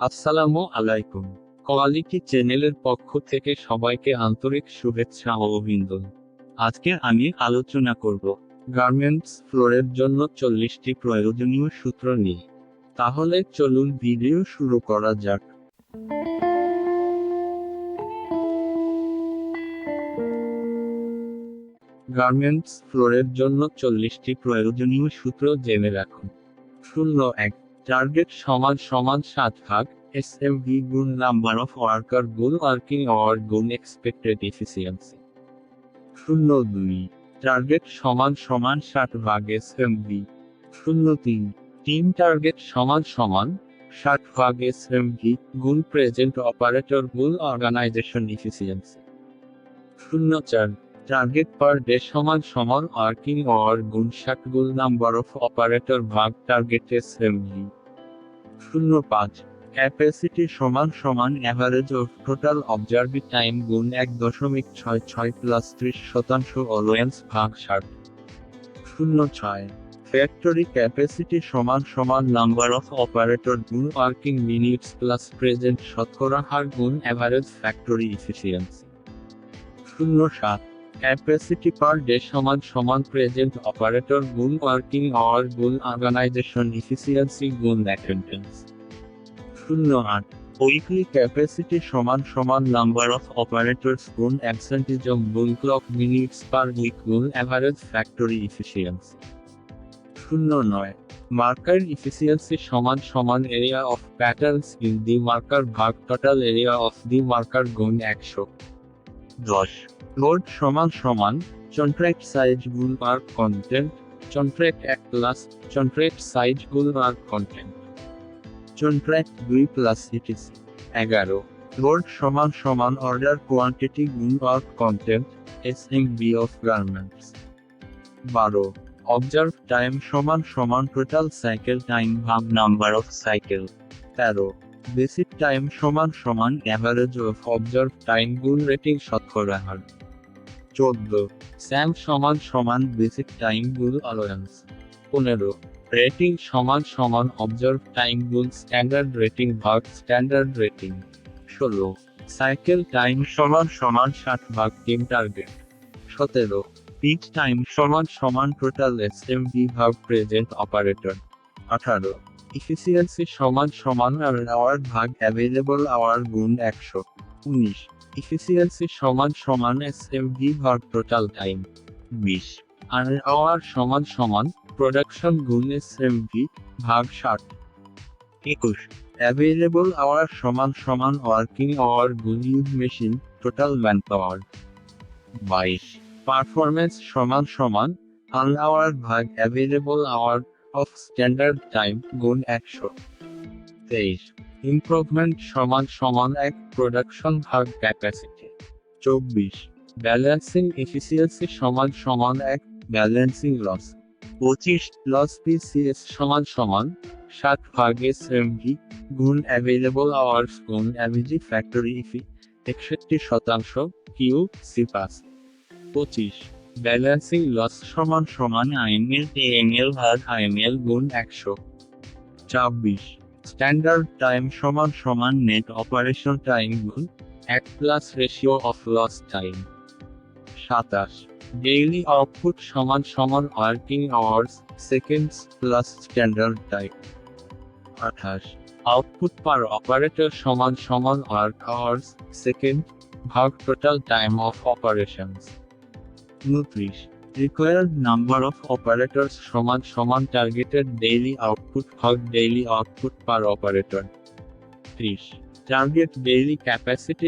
আসসালামু আলাইকুম। কোয়ালিটি চ্যানেলের পক্ষ থেকে সবাইকে আন্তরিক শুভেচ্ছা ও অভিনন্দন। আজকে আমি আলোচনা করব গার্মেন্টস ফ্লোরের জন্য 40টি প্রয়োজনীয় সূত্র নিয়ে। তাহলে চলুন ভিডিও শুরু করা যাক। গার্মেন্টস ফ্লোরের জন্য 40টি প্রয়োজনীয় সূত্র জেনে রাখুন। 01 টার্গেট সমান 7 ভাগ এসএমভি গুণ নাম্বার অফ ওয়ার্কার গুণ ওয়ার্কিং আওয়ার গুণ এক্সপেক্টেড এফিসিয়েন্সি। 02 টার্গেট সমান 60 ভাগ এসএমভি। 03 টিম টার্গেট সমান 60 ভাগ এসএমভি গুণ প্রেজেন্ট অপারেটর গুণ organisation efficiency. 04 target per day সমান ওয়ার্কিং আওয়ার গুণ 60 গুণ নাম্বার অফ অপারেটর ভাগ টার্গেট এসএমভি। 05 ক্যাপাসিটি সমান average of total observed time গুণ 1.66 প্লাস 30% অ্যালোয়েন্স ভাগ 60। 06 ফ্যাক্টরি ক্যাপাসিটি সমান নাম্বার অফ অপারেটর গুণ ওয়ার্কিং মিনিটস প্লাস প্রেজেন্ট শতকরা হার গুণ average factory efficiency. 07 capacity per day সমান প্রেজেন্ট অপারেটর গুণ ওয়ার্কিং আওয়ার গুণ অর্গানাইজেশন এফিসিয়েন্সি গুণ অ্যাটেন্ডেন্স। 08 উইকলি ক্যাপাসিটি সমান নাম্বার অফ অপারেটরস গুণ অ্যাবসেন্টিজম গুণ ক্লক মিনিটস পার উইক গুণ average factory efficiency. 09 marker efficiency সমান area of patterns in the marker ভাগ total area of the marker গুণ 100। 10 load সমান কন্ট্রাক্ট সাইজ গুণ work content contract 1 plus contract size গুণ work content contract 2 plus ETC. 11 load সমান order quantity গুণ work content SMB of garments. 12 observe time সমান total cycle time ভাগ number of cycle. 13 basic time সমান average of observe time গুণ rating শতকরা হার। 14 Sam সমান basic time গুণ allowance. 15 rating সমান অবজার্ভ টাইম গুণ স্ট্যান্ডার্ড রেটিং ভাগ স্ট্যান্ডার্ড রেটিং। 16 সাইকেল টাইম সমান 60 ভাগ টিম টার্গেট। 17 পিক টাইম সমান টোটাল এসএমভি ভাগ প্রেজেন্ট অপারেটর। 18 ইফিসিয়েন্সি সমান আওয়ার ভাগ অ্যাভেলেবল আওয়ার গুণ 100। 19 ইফিসিয়েন্সি সমান এসএমভি ভাগ টোটাল টাইম। 20 আর আওয়ার সমান প্রোডাকশন গুণ এসএমভি ভাগ 60। 21 অ্যাভেলেবল আওয়ার সমান ওয়ার্কিং আওয়ার গুণ use machine total man power. 22 performance সমান আন আওয়ার ভাগ available hour of standard time গুণ 100। 23 ইমপ্রুভমেন্ট সমান এক প্রোডাকশন ভাগ ক্যাপাসিটি। 24 ব্যালেন্সিং এফিসিয়েন্সি সমান এক ব্যালেন্সিং লস। 25 লস পিসিএস সমান 60 ভাগ এসএমভি গুণ অ্যাভেলেবল আওয়ার্স গুণ অ্যাভারেজ ফ্যাক্টরি ইফি 61% Q C pass. 25 balancing loss সমান আইএমএল এএমএল ভাগ আইএমএল গুণ 100। 26 স্ট্যান্ডার্ড টাইম সমান নেট অপারেশন টাইম গুণ 1 plus ratio of loss time. 27 daily output সমান working hours seconds plus standard time. 28 output per operator সমান work hours second ভাগ total time of operations. 29 required number of operators সমান targeted daily output ভাগ daily output per operator. 30 target daily capacity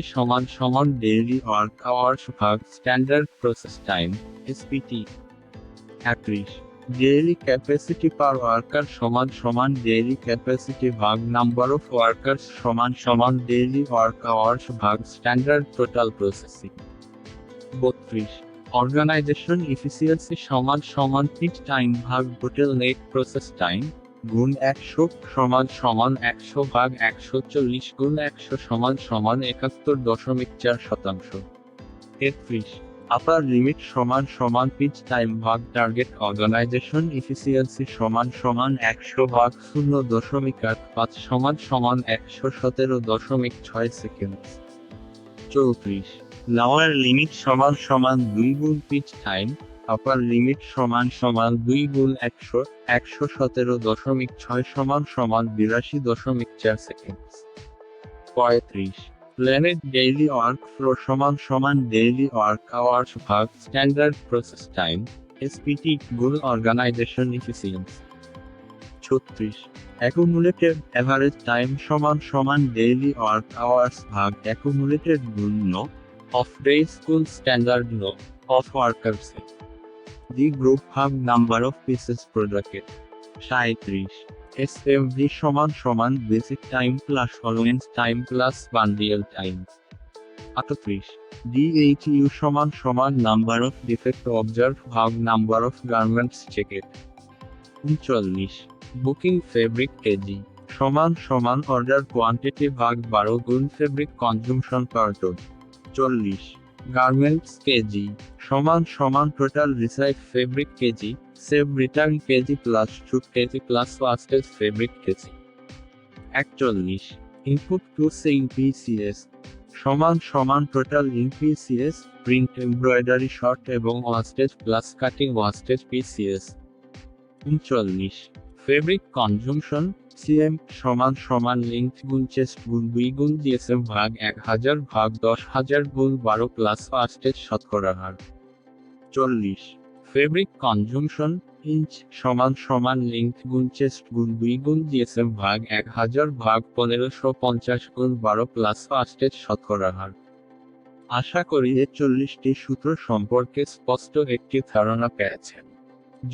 সমান daily work hours ভাগ standard process time SPT. 31 daily capacity per worker সমান daily capacity ভাগ number of workers সমান daily work hours ভাগ standard total processing. 32 organisation efficiency সমান peak time ভাগ total net process time গুণ 100 সমান 100 ভাগ 140 গুণ 100 সমান 71.4%। 33 আপার লিমিট সমান সমান পিচ টাইম ভাগ টার্গেট অর্গানাইজেশন ইফিসিয়েন্সি সমান সমান 100/0.85 সমান সমান 117.6 সেকেন্ড। 34 লোয়ার লিমিট সমান সমান 2 গুণ পিচ টাইম, আপার লিমিট সমান সমান 2 গুণ 100 117.6 সমান সমান 82.4 second. 35 planned daily work flow সমান সমান ডেইলি ওয়ার্ক আওয়ার্স ভাগ স্ট্যান্ডার্ড প্রসেস টাইম এসপিটি গুণ organisation efficiency. 36 accumulated average time সমান সমান ডেইলি ওয়ার্ক আওয়ার্স ভাগ অ্যাকুমুলেটেড গুণ নো অফ ডেজ গুণ standard no of workers. The group ভাগ number of pieces produced. 37 SMV সমান সমান basic time plus allowance time plus bundle time. 38 DHU সমান সমান নাম্বার অফ ডিফেক্ট অবজার্ভ ভাগ number of garments checked. 39 booking fabric KG সমান সমান order quantity ভাগ 12 গুণ fabric consumption per ton. 40 garments KG সমান সমান total receive fabric KG save return KG plus shoot KG plus wastage fabric KG. 41 input to sewing PCS সমান সমান total in PCS print embroidery short এবং wastage plus cutting wastage PCS. 39 fabric consumption CM সমান সমান লিংথ গুণ chest গুণ 2 গুণ GSM ভাগ 1000 ভাগ 10,000 গুণ 12 প্লাস ওয়াস্টেজ শতকরা হার। 40 ফেব্রিক কনজুমশন ইঞ্চ সমান সমান লিংথ গুণ চেস্ট গুণ 2 গুণ জিএসএম ভাগ 1000 ভাগ 1550 গুণ 12 প্লাস ওয়াস্টেজ শতকরা হার। আশা করি এই 40টি সূত্র সম্পর্কে স্পষ্ট একটি ধারণা পেয়েছেন।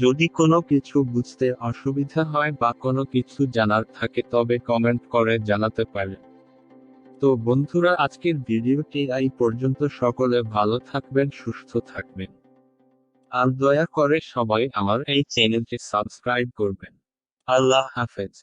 যদি কোনো কিছু বুঝতে অসুবিধা হয় বা কোনো কিছু জানার থাকে তবে কমেন্ট করে জানাতে পারেন। তো বন্ধুরা আজকের ভিডিওটি এই পর্যন্ত, সকলে ভালো থাকবেন, সুস্থ থাকবেন। আর দয়া করে সবাই আমার এই চ্যানেলটি সাবস্ক্রাইব করবেন। আল্লাহ হাফেজ।